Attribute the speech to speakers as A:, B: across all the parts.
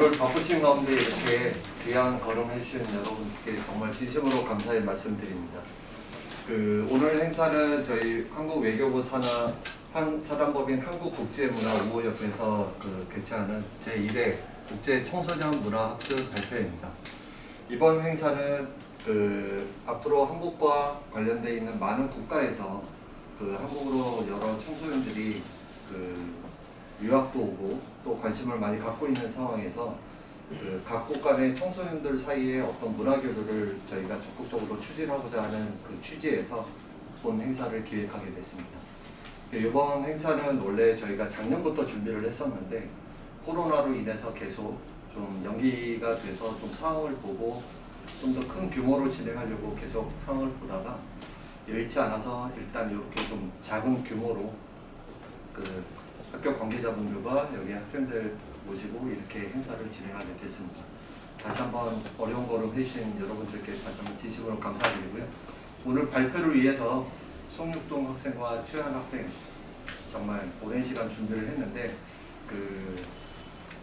A: 오늘 바쁘신 가운데 이렇게 귀한 걸음 해주신 여러분께 정말 진심으로 감사의 말씀드립니다. 오늘 행사는 저희 한국외교부 산하 사단법인 한국국제문화우호협회에서 개최하는 제1회 국제청소년문화학술 발표입니다. 이번 행사는 앞으로 한국과 관련되어 있는 많은 국가에서 한국으로 여러 청소년들이 유학도 오고 또 관심을 많이 갖고 있는 상황에서 각국 간의 청소년들 사이에 어떤 문화교류를 저희가 적극적으로 추진하고자 하는 취지에서 본 행사를 기획하게 됐습니다. 이번 행사는 원래 저희가 작년부터 준비를 했었는데 코로나로 인해서 계속 좀 연기가 돼서 좀 상황을 보고 좀 더 큰 규모로 진행하려고 계속 상황을 보다가 여의치 않아서 일단 이렇게 좀 작은 규모로 학교 관계자분들과 여기 학생들 모시고 이렇게 행사를 진행하게 됐습니다. 다시 한번 어려운 걸음 해주신 여러분들께 다시 한번 진심으로 감사드리고요. 오늘 발표를 위해서 송육동 학생과 최한 학생 정말 오랜 시간 준비를 했는데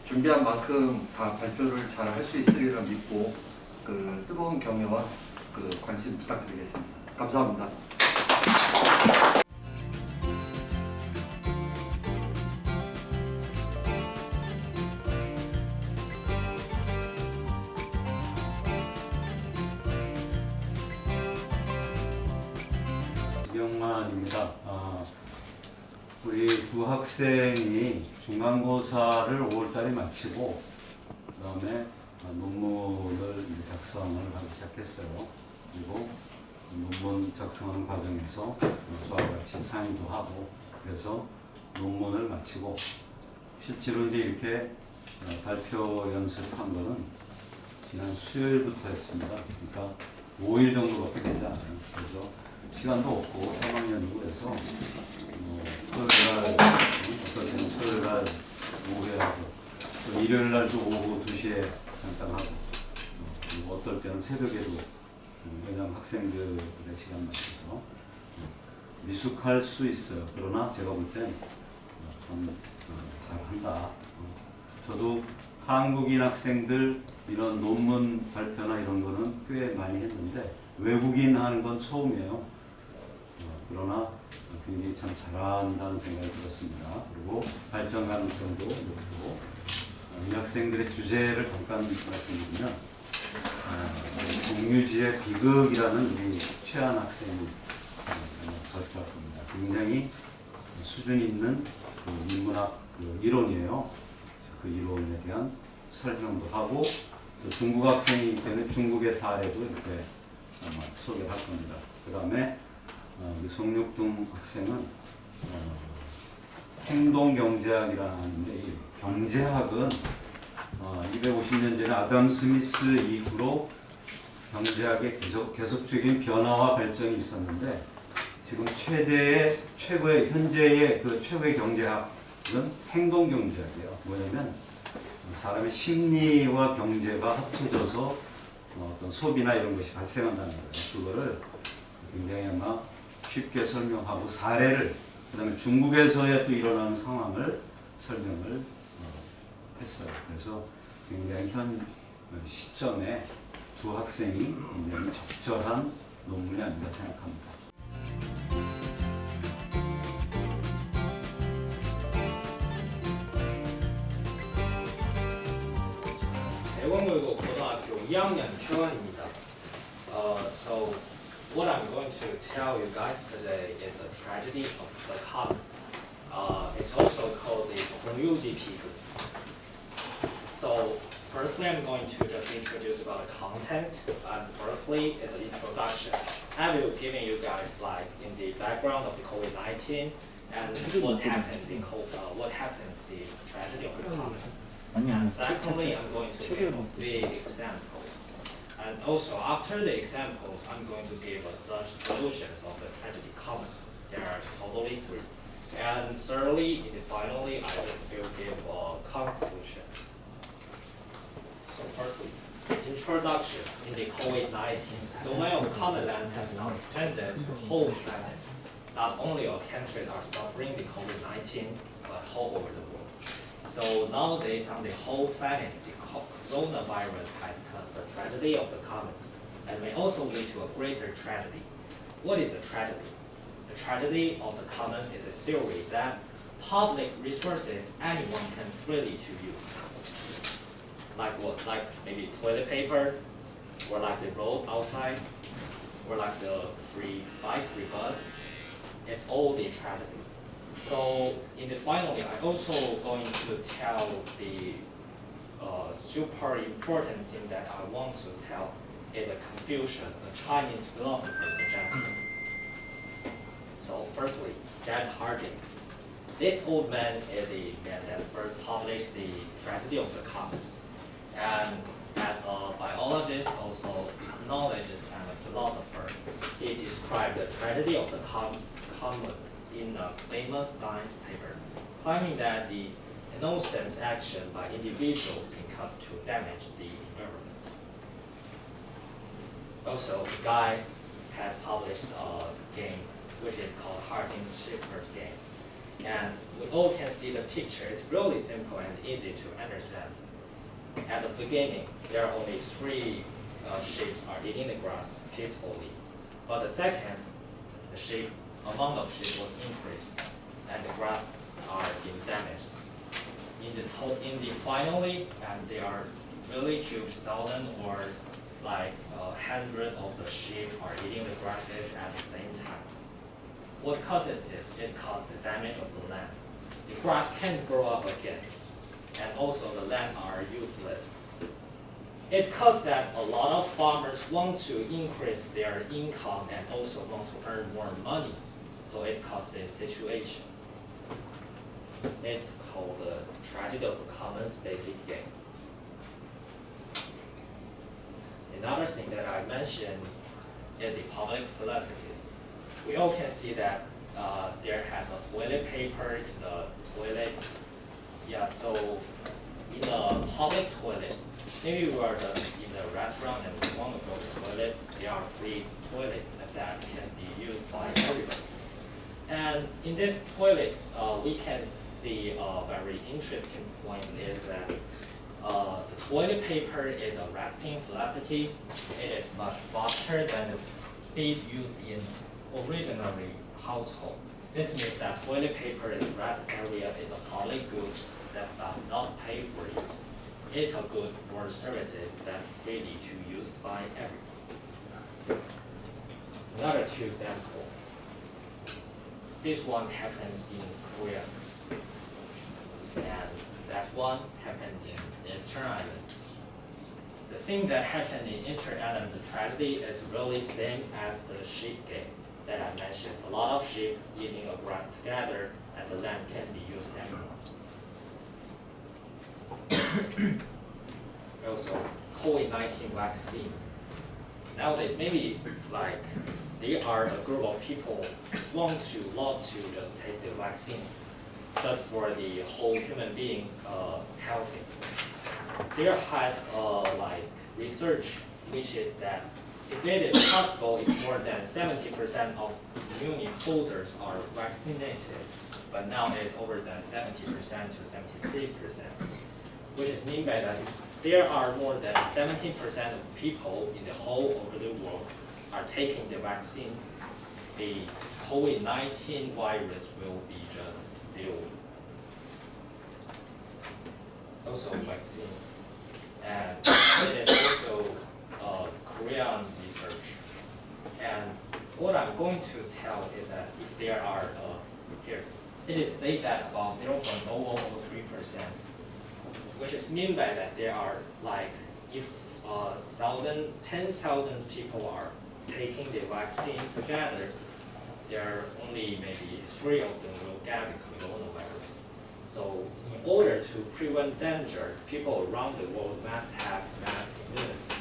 A: 준비한 만큼 다 발표를 잘 할 수 있으리라 믿고 뜨거운 격려와 관심 부탁드리겠습니다. 감사합니다.
B: 이경만입니다. 우리 두 학생이 중간고사를 5월달에 마치고 그 다음에 논문을 작성을 하기 시작했어요. 그리고 논문 작성하는 과정에서 저와 같이 상의도 하고 그래서 논문을 마치고 실제로 이제 이렇게 발표 연습한 거는 지난 수요일부터 했습니다. 그러니까 5일 정도밖에 되지 않아요. 그래서 시간도 없고 3학년이고 해서 토요일날 어떨 때는 토요일날 오후에 하고 또 일요일날도 오후 2시에 잠깐 하고 그리고 어떨 때는 새벽에도 왜냐하면 학생들의 시간 맞춰서 미숙할 수 있어요. 그러나 제가 볼 땐 참 잘한다. 저도 한국인 학생들 이런 논문 발표나 이런 거는 꽤 많이 했는데 외국인 하는 건 처음이에요. 그러나 굉장히 참 잘한다는 생각이 들었습니다. 그리고 발전 가능성도 높고 이 학생들의 주제를 잠깐 말씀드리면 공유지의 비극이라는 우리 최한 학생이 발표할 겁니다. 굉장히 수준 있는 인문학 이론이에요. 그래서 그 이론에 대한 설명도 하고 중국 학생이기 때문에 중국의 사례도 이렇게 소개를 할 겁니다. 그 다음에 우리 송육동 학생은 행동경제학이라는데 이 경제학은 250년 전에 아담 스미스 이후로 경제학의 계속적인 변화와 발전이 있었는데 지금 최고의 현재의 최고의 경제학은 행동경제학이에요. 뭐냐면 사람의 심리와 경제가 합쳐져서 어떤 소비나 이런 것이 발생한다는 거예요. 그거를 굉장히 아마 쉽게 설명하고 사례를 그다음에 중국에서의 또 일어나는 상황을 설명을 했어요. 그래서 굉장히 현 시점에 두 학생이 굉장히 적절한 논문이 아닌가 생각합니다.
C: 대공고등학교 고등학교 2학년 최원입니다. So what I'm going to tell you guys today is the tragedy of the comet. It's also called the 공유지의. So firstly, I'm going to just introduce about the content. And firstly, is an introduction. I will give you guys like in the background of the COVID-19 and what happens the tragedy of the comet. And secondly, I'm going to give 3 examples. And also, after the examples, I'm going to give such solutions of the tragedy comets. There are totally 3. And thirdly, finally, I will give a conclusion. So firstly, introduction in the COVID-19. Domain of comet lens has now expanded to the whole planet. Not only our countries are suffering the COVID-19, but all over the world. So nowadays on the whole planet, the coronavirus has caused the tragedy of the commons and may also lead to a greater tragedy. What is a tragedy? The tragedy of the commons is a theory that public resources anyone can freely to use. Like what? Like maybe toilet paper, or like the road outside, or like the free bike, free bus. It's all the tragedy. So finally, I also going to tell the super important thing that I want to tell is the Confucius, the Chinese philosopher, suggested. So firstly, Jack Harding. This old man is the man that first published the Tragedy of the Commons. And as a biologist, also economist and a philosopher, he described the tragedy of the common in a famous science paper, claiming that the innocent action by individuals can cause to damage the environment. Also, the guy has published a game which is called Harding's Shepherd Game. And we all can see the picture. It's really simple and easy to understand. At the beginning, there are only 3 sheep are eating the grass peacefully. But the second, the amount of sheep was increased, and the grass are being damaged. Finally, and there are really huge thousand or like 100 of the sheep are eating the grasses at the same time. What causes this? It causes the damage of the land. The grass can't grow up again, and also the land are useless. It causes that a lot of farmers want to increase their income and also want to earn more money. So it causes this situation. It's called the Tragedy of the Commons basic game. Another thing that I mentioned is the public philosophies. We all can see that there has a toilet paper in the toilet. Yeah, so in the public toilet, maybe we are just in a restaurant and we want to go to the toilet. There are free toilet that can be used by everybody. And in this toilet, we can see a very interesting point is that the toilet paper is a resting velocity. It is much faster than the speed used in originally household. This means that toilet paper in rest area is a public good that does not pay for use. It's a good for services that freely to use by everyone. Another 2 examples. This one happens in Korea, and that one happened in Eastern Island. The thing that happened in Eastern Island, the tragedy is really same as the sheep game that I mentioned. A lot of sheep eating a grass together, and the land can be used anymore. Also, COVID-19 vaccine. Nowadays, maybe like there are a group of people love to just take the vaccine just for the whole human beings healthy. There has like research which is that if it is possible, if more than 70% of immunity holders are vaccinated, but now it's over than 70% to 73%, which is mean by that if there are more than 17% of people in the whole over the world are taking the vaccine, the COVID-19 virus will be just killed. Also vaccines. And it is also Korean research. And what I'm going to tell is that if there are, here, it is said that about 0.0003%, which is mean by that there are like, if 10,000 people are taking the vaccine together, there are only maybe 3 of them will get the coronavirus. So in order to prevent danger, people around the world must have mass immunity,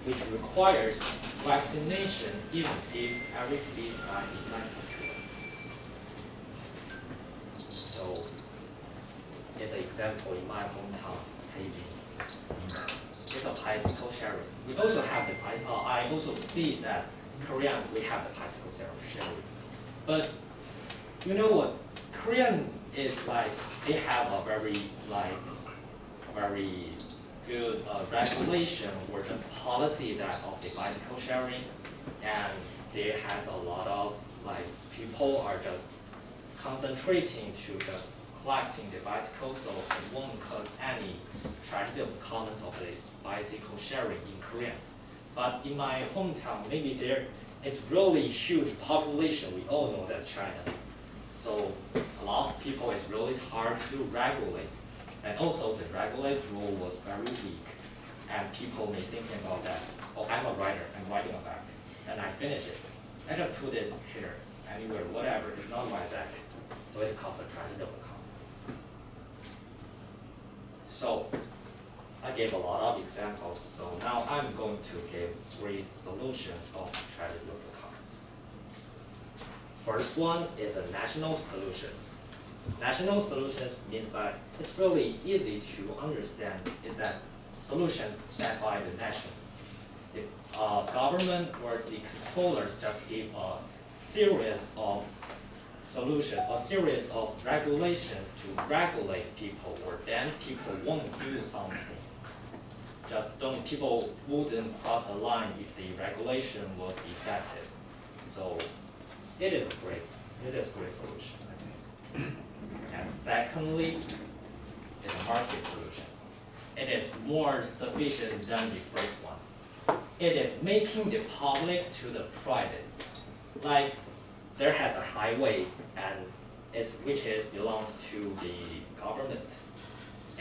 C: which requires vaccination even if everybody is inactive. So it's an example in my hometown, Beijing. It's a bicycle sharing. We also have the I also see that Korean we have the bicycle sharing. But you know what? Korean it's like they have a very good regulation or just policy that of the bicycle sharing, and there has a lot of like people are just concentrating to just collecting the bicycles, so it won't cause any tragedy of the commons of the bicycle sharing in Korea. But in my hometown, maybe there it's really huge population. We all know that's China. So a lot of people, it's really hard to regulate. And also the regulate rule was very weak. And people may think about that, oh, I'm a writer, I'm writing a back, and I finish it. I just put it here, anywhere, whatever, it's not my back. So it causes a tragedy of the commons. So I gave a lot of examples, so now I'm going to give 3 solutions of tragedy of the commons. First one is the national solutions. National solutions means that it's really easy to understand is that solutions set by the nation. The government or the controllers just give a series of solutions, a series of regulations to regulate people, or then people won't do something. Just don't, people wouldn't cross the line if the regulation was effective. So it is a great solution, I think. And secondly, is market solutions. It is more sufficient than the first one. It is making the public to the private. Like there has a highway and which belongs to the government.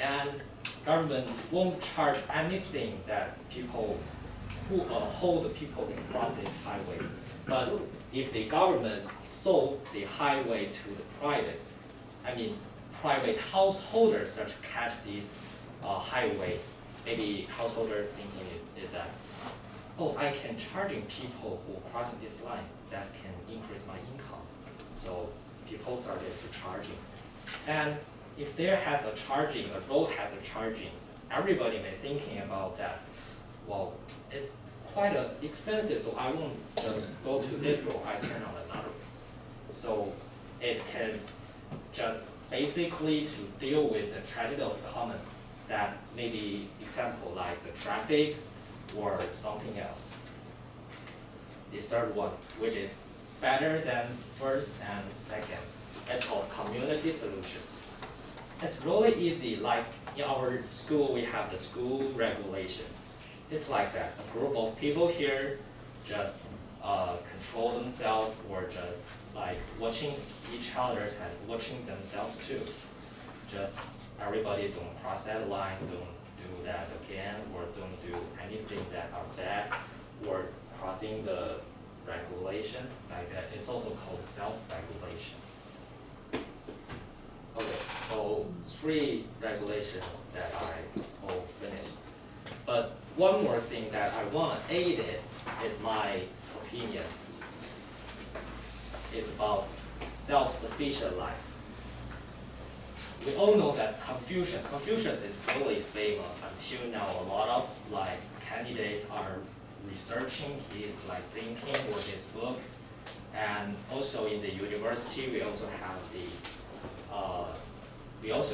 C: And government won't charge anything that people who hold the people to cross this highway. But if the government sold the highway to the private, private householders such catch this highway, maybe householder thinking is that, oh, I can charging people who crossing these lines, that can increase my income. So people started to charging. And if there has a charging, a road has a charging, everybody may thinking about that, well, it's quite expensive, so I won't just go to this road, I turn on another road. So it can just basically to deal with the tragedy of the commons that maybe example like the traffic or something else. The third one, which is better than first and second, it's called community solutions. It's really easy, like in our school we have the school regulations. It's like that, a group of people here just control themselves or just like watching each other and watching themselves too. Just everybody don't cross that line, don't do that again, or don't do anything that are bad, or crossing the regulation like that. It's also called self-regulation. Okay, so 3 regulations that I all finished. But one more thing that I want to aid it is my opinion. It's about self-sufficient life. We all know that Confucius is really famous until now. A lot of like candidates are researching his like thinking or his book, and also in the university we also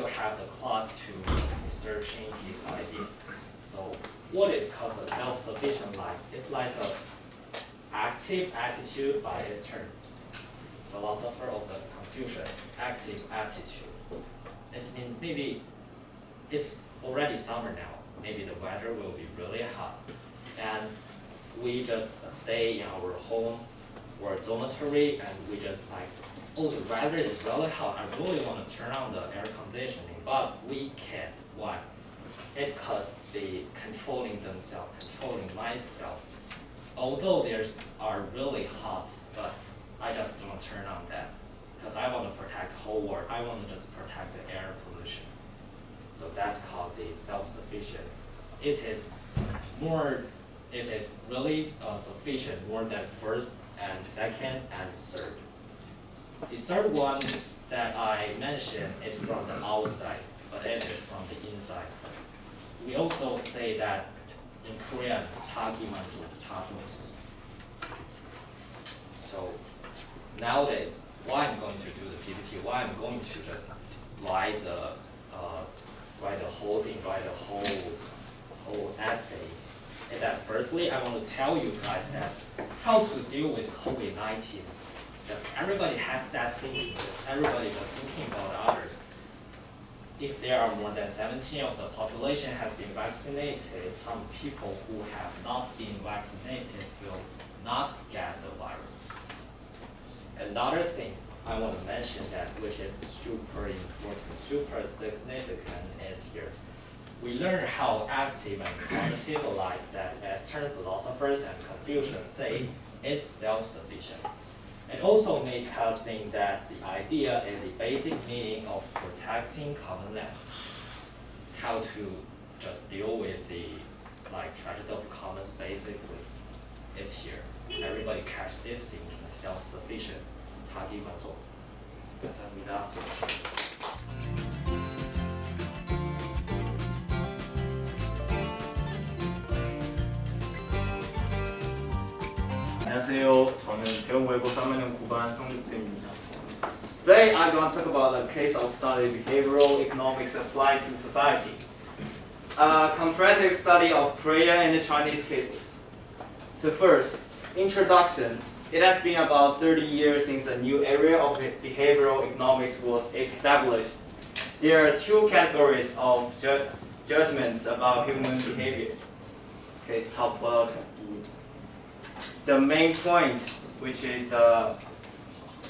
C: have the class to researching his idea. So what is called a self-sufficient life? It's like a active attitude by its term. Philosopher of the Confucius, active attitude. It means maybe it's already summer now. Maybe the weather will be really hot, and we just stay in our home or dormitory, and we just like, oh, the weather is really hot. I really want to turn on the air conditioning, but we can't. Why? It cuts the controlling themselves, controlling myself. Although there's are really hot, but I just don't turn on that because I want to protect the whole world. I want to just protect the air pollution. So that's called the self-sufficient. It is really sufficient more than first and second and third. The third one that I mentioned is from the outside, but it is from the inside. We also say that in Korean, 자기 만족, 자족. So nowadays, why I'm going to do the PPT, why I'm going to just write the whole thing, write the whole essay. And that firstly, I want to tell you guys that how to deal with COVID-19. Just everybody has that thinking. Just everybody is thinking about others. If there are more than 17% of the population has been vaccinated, some people who have not been vaccinated will not get the virus. Another thing I want to mention that which is super important, super significant is here. We learn how active and cognitive life that Western philosophers and Confucians say is self-sufficient. And also make us think that the idea is the basic meaning of protecting common land. How to just deal with the tragedy of commons basically. It's here. Everybody catch this thinking, self-sufficient. 자기 만족. 감사합니다.
D: 안녕하세요. 저는 대형외고 3학년 9반 성득대입니다. Today I'm going to talk about the case of study behavioral economics applied to society. A comparative study of Korean and Chinese cases. So first, introduction. It has been about 30 years since a new area of behavioral economics was established. There are two categories of judgments about human behavior. Okay, top left. The main point, which is the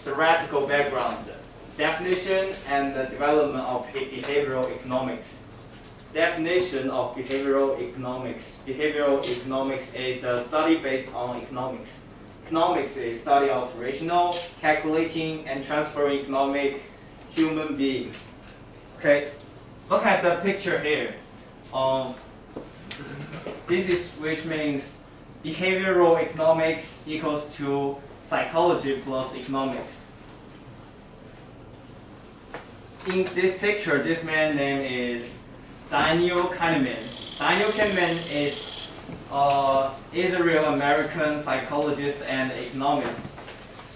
D: theoretical background, definition and the development of behavioral economics. Definition of behavioral economics. Behavioral economics is the study based on economics. Economics is study of rational, calculating, and transferring economic human beings. Okay, look at the picture here. This is which means behavioral economics equals to psychology plus economics. In this picture, this man's name is Daniel Kahneman. Daniel Kahneman is Israel-American psychologist and economist,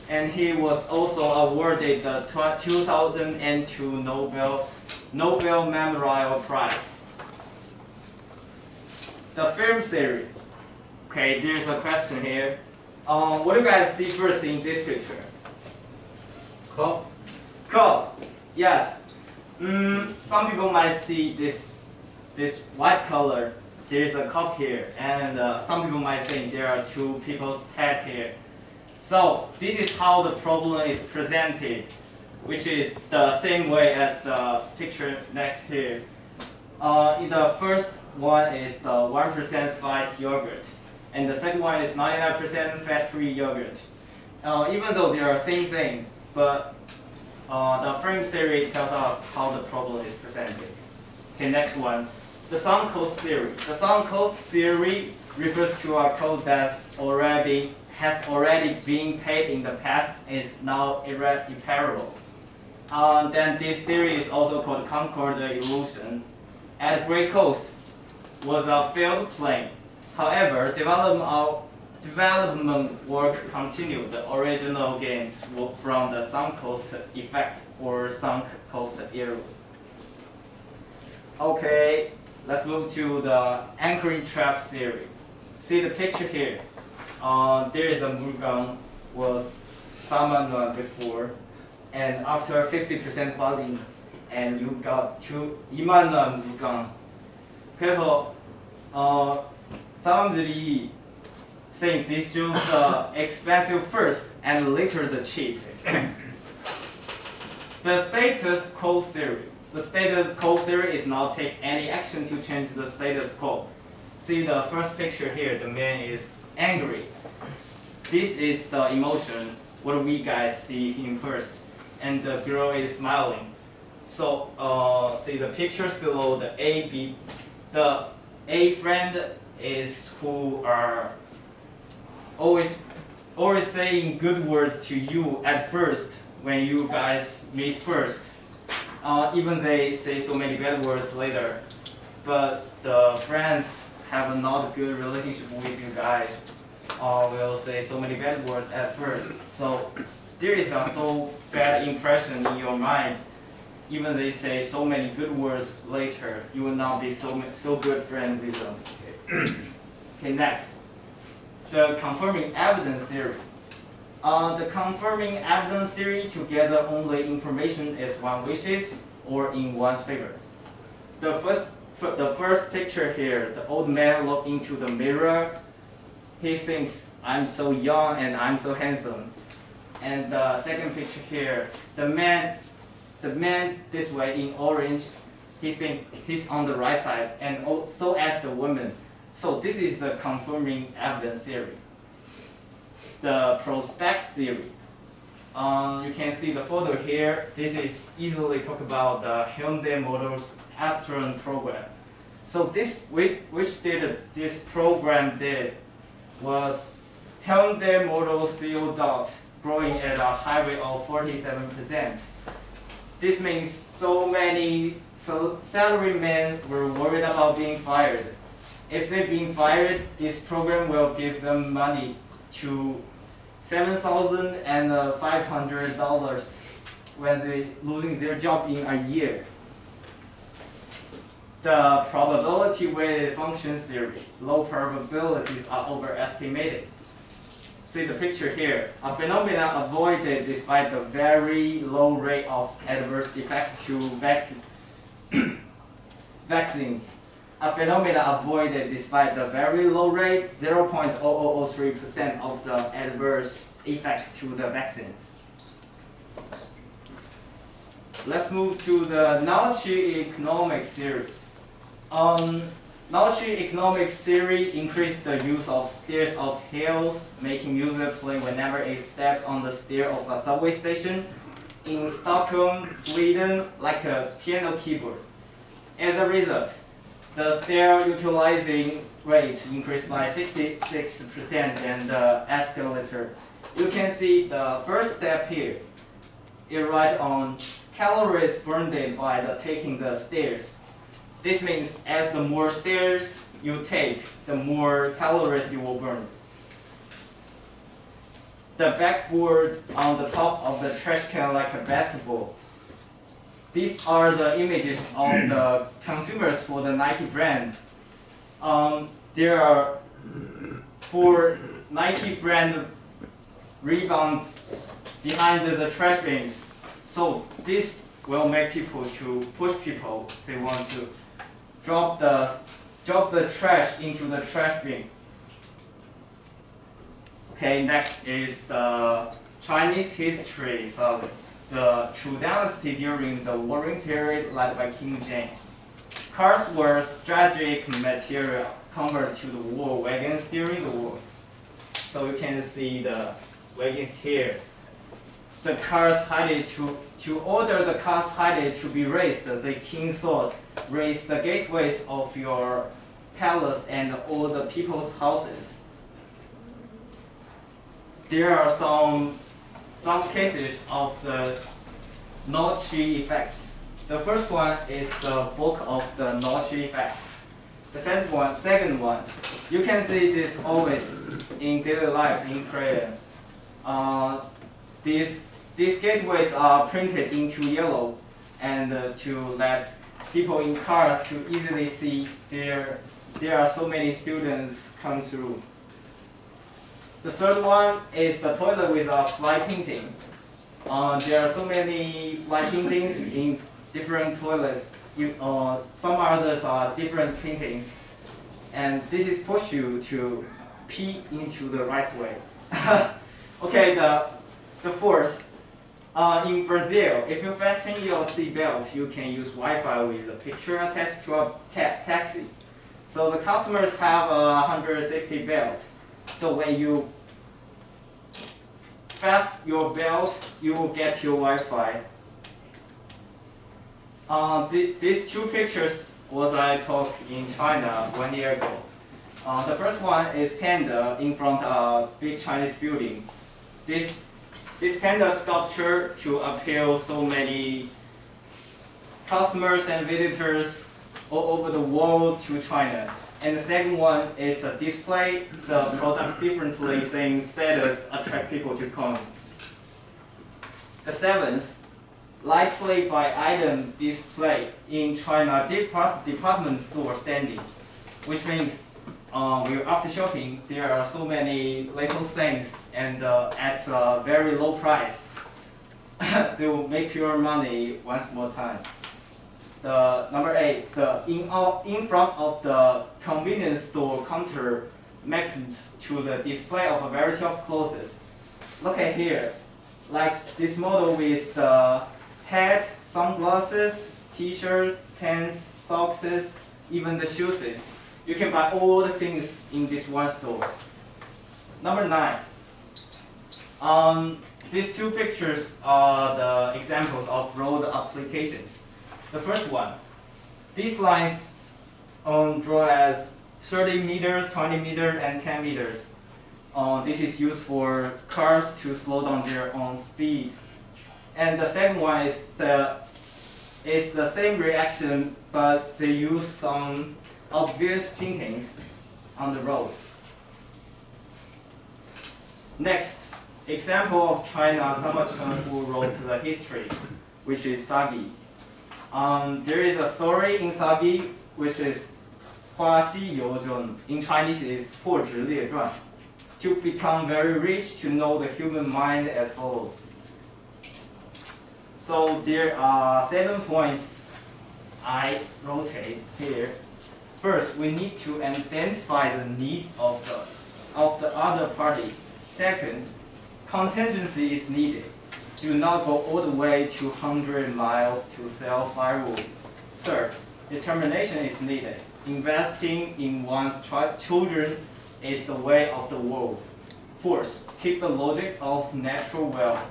D: and he was also awarded the 2002 Nobel Memorial Prize. The film theory. Okay, there's a question here. What do you guys see first in this picture?
B: cup,
D: Cup. Yes. Some people might see this white color. There's a cup here, and some people might think there are two people's head here. So this is how the problem is presented, which is the same way as the picture next here. In the first one is the 1% fat yogurt, and the second one is 99% fat-free yogurt. Even though they are the same thing, but the frame theory tells us how the problem is presented. Okay, next one. The sum cost theory. The sum cost theory refers to a cost that has already been paid in the past is now irreparable. Then this theory is also called Concord illusion. At great cost was a failed plane. However, development work continued the original gains from the sunk cost effect or sunk cost error. Okay, let's move to the anchoring trap theory. See the picture here. There is a 물건 was 4만 원 before, and after 50% quality, and you got 2만 원 물건. 그래서 사람들이 think this shows the expensive first and later the cheap. The status quo theory. The status quo theory is not take any action to change the status quo. See the first picture here, the man is angry. This is the emotion, what we guys see him first. And the girl is smiling. So see the pictures below, the A friend is who are always saying good words to you at first when you guys meet first. Even they say so many bad words later, but the friends have not a good relationship with you guys. Will say so many bad words at first. So there is a so bad impression in your mind. Even they say so many good words later, you will not be so good friend with them. Okay, next, the confirming evidence theory. The confirming evidence theory to gather only information as one wishes or in one's favor. The first picture here, the old man look into the mirror. He thinks, I'm so young and I'm so handsome. And the second picture here, the man this way in orange, he thinks he's on the right side, and so as the woman. So this is the confirming evidence theory. The prospect theory. You can see the photo here. This is easily talk about the Hyundai Motors Astron program. So which did this program did was Hyundai Motors CO dot growing at a high rate of 47%. This means so many salarymen were worried about being fired. If they're being fired, this program will give them money to $7,500 when they losing their job in a year. The probability weighted function theory. Low probabilities are overestimated. See the picture here. A phenomenon avoided despite the very low rate of adverse effects to vaccines. A phenomenon avoided despite the very low rate, 0.0003% of the adverse effects to the vaccines. Let's move to the Naochi economics theory. Naochi economics theory increased the use of stairs of hills, making user play whenever it steps on the stair of a subway station in Stockholm, Sweden, like a piano keyboard. As a result, the stair utilizing rate increased by 66% and the escalator. You can see the first step here. It writes on calories burned by taking the stairs. This means as the more stairs you take, the more calories you will burn. The backboard on the top of the trash can like a basketball. These are the images of the consumers for the Nike brand. There are 4 Nike brand rebounds behind the trash bins. So this will make people to push people. They want to drop the trash into the trash bin. Okay, next is the Chinese history. So the Chu dynasty during the warring period led by King James. Cars were strategic material converted to the war wagons during the war. So you can see the wagons here. The cars headed to order the cars headed to be raised. The king thought, raise the gateways of your palace and all the people's houses. There are some cases of the Naochi effects. The first one is the book of the Naochi effects. The second one, you can see this always in daily life in Korea. These gateways are printed into yellow and to let people in cars to easily see there are so many students come through. The third one is the toilet with a fly painting. There are so many fly paintings in different toilets. Some others are different paintings. And this is push you to pee into the right way. Okay, the fourth. In Brazil, if you fasten your seatbelt, you can use Wi-Fi with a picture attached to a taxi. So the customers have a 150 belt. So when you fasten your belt, you will get your Wi-Fi. These 2 pictures was I took in China 1 year ago. The first one is panda in front of a big Chinese building. This panda sculpture to appeal so many customers and visitors all over the world to China. And the second one is a display the product differently, saying status attract people to come. The seventh, likely by item display in China department store standing, which means after shopping there are so many little things and at a very low price. They will make your money once more time. The number 8, the in front of the convenience store counter next to the display of a variety of clothes. Look at here, like this model with the hat, sunglasses, t-shirts, pants, socks, even the shoes. You can buy all the things in this one store. Number 9. These two pictures are the examples of road applications. The first one, these lines draw as 30 meters, 20 meters, and 10 meters. This is used for cars to slow down their own speed. And the second one is the same reaction, but they use some obvious paintings on the road. Next, example of China, someone who wrote the history, which is Sagi. There is a story in Sagi which is 花溪游传. In Chinese it is 破纸列传. To become very rich, to know the human mind as follows. So there are 7 points I rotate here. First, we need to identify the needs of the other party. Second, contingency is needed. Do not go all the way to 100 miles to sell firewood. Third, determination is needed. Investing in one's children is the way of the world. Fourth, keep the logic of natural wealth.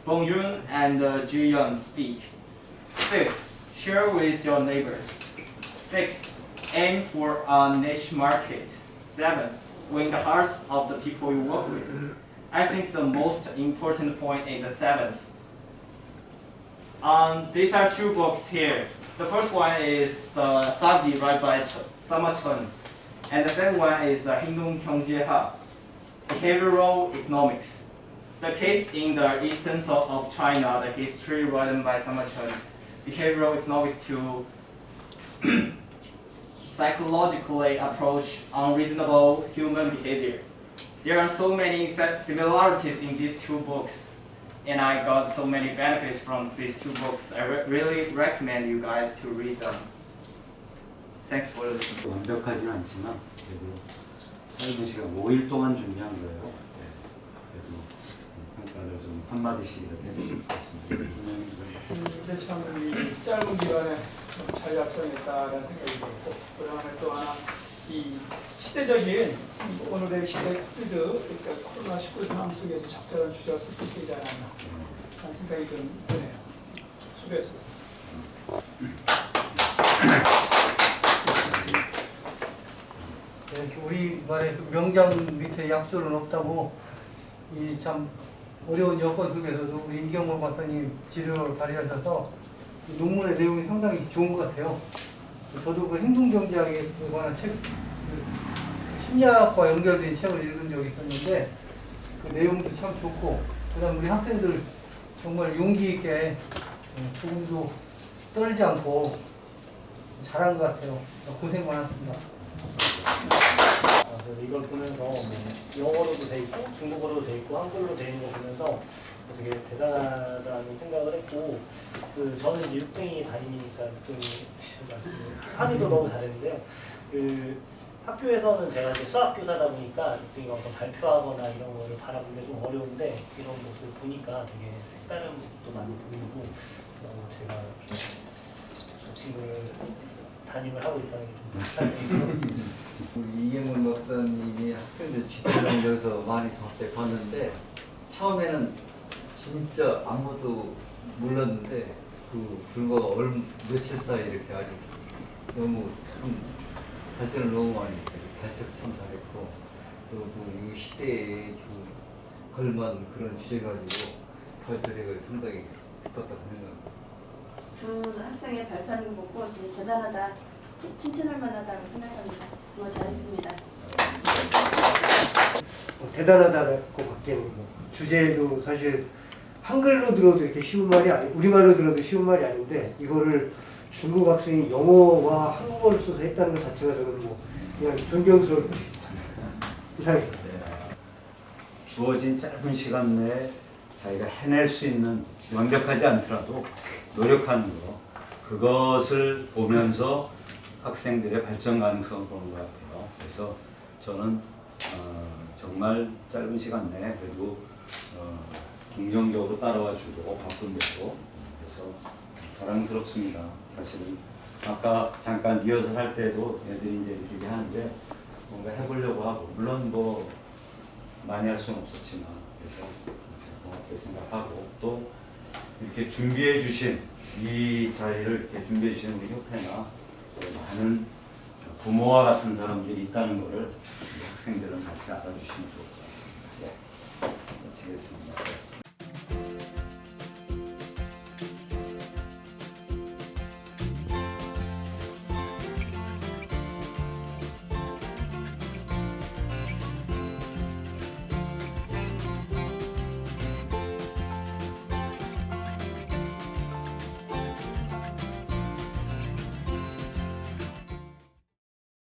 D: Bong Yun and Ji Yun speak. Fifth, share with your neighbors. Sixth, aim for a niche market. Seventh, win the hearts of the people you work with. I think the most important point is the seventh. These are 2 books here. The first one is the Sagi, written by Sama Chen. And the second one is the 행동경제학, behavioral economics. The case in the eastern south of China, the history written by Sama Chen, behavioral economics to psychologically approach unreasonable human behavior. There are so many similarities in these 2 books, and I got so many benefits from these 2 books. I really recommend you guys to read them. Thanks for listening.
B: 완벽하진 않지만 그래도 짧은 시간 5일 동안 준비한 거예요. 네. 그래도 평가를 좀 한마디씩이라도 해주시면 좋겠습니다.
E: 참 짧은 기간에 잘 작성했다는 생각이 들고, 그다음에 또 하나 이 시대적인 오늘의 시대 트렌드, 그러니까 코로나19 상황 속에서 적절한 주제가 선택되지 않았나 하는 생각이 드네요. 수고했습니다.
F: 우리 말에 명장 밑에 약조는 없다고, 이 참 어려운 여건 속에서도 우리 이경만 박사님 지령을 발휘하셔서 논문의 내용이 상당히 좋은 것 같아요. 저도 그 행동경제학에 관한 책, 심리학과 연결된 책을 읽은 적이 있었는데 그 내용도 참 좋고, 그다음 우리 학생들 정말 용기 있게 조금도 떨지 않고 잘한 것 같아요. 고생 많았습니다.
G: 그래서 이걸 보면서 뭐 영어로도 돼 있고 중국어로도 돼 있고 한글로 돼 있는 거 보면서 되게 대단하다는 생각을 했고, 그 저는 이제 육등이 다니니까 하기도 너무 잘했는데요. 그 학교에서는 제가 이제 수학 교사다 보니까 육등이가 어떤 발표하거나 이런 거를 바라보기 좀 어려운데, 이런 모습 보니까 되게 색다른 모습도 많이 보이고, 제가 저 친구를 담임을 하고 있다는 게좀
A: 우리 이경만 박사님이 학생들 지도를 여기서 많이 봤는데 처음에는 진짜 아무도 몰랐는데 그 불과 며칠 사이 이렇게 아주 너무 참 발전을 너무 많이 발표해서 참 잘했고, 또 이 시대에 지금 걸맞는 그런 주제 가지고 발표를 상당히 기뻤다고 생각합니다.
H: 두 학생의 발표하는 거 보고 되게 대단하다, 칭찬할 만하다고 생각합니다. 정말 잘했습니다.
I: 대단하다고 받기에는 주제도 사실 한글로 들어도 이렇게 쉬운 말이 아니, 우리말로 들어도 쉬운 말이 아닌데 이거를 중국 학생이 영어와 한국어를 써서 했다는 것 자체가 저는 뭐 그냥 존경스러울 것입니다. 이상입니다.
B: 주어진 짧은 시간 내에 자기가 해낼 수 있는 완벽하지 않더라도 노력하는 거 그것을 보면서 학생들의 발전 가능성을 보는 것 같아요. 그래서 저는 정말 짧은 시간 내에 그래도 긍정적으로 따라와 주고 바꾼 대로 그래서 자랑스럽습니다. 사실은 아까 잠깐 리허설 할 때도 애들이 이제 이렇게 얘기하는데 뭔가 해보려고 하고 물론 뭐 많이 할 수는 없었지만 그래서 그렇게 생각하고 또 이렇게 준비해 주신 이 자리를 이렇게 준비해 주신 우리 협회나 많은 부모와 같은 사람들이 있다는 것을 학생들은 같이 알아주시면 좋겠습니다.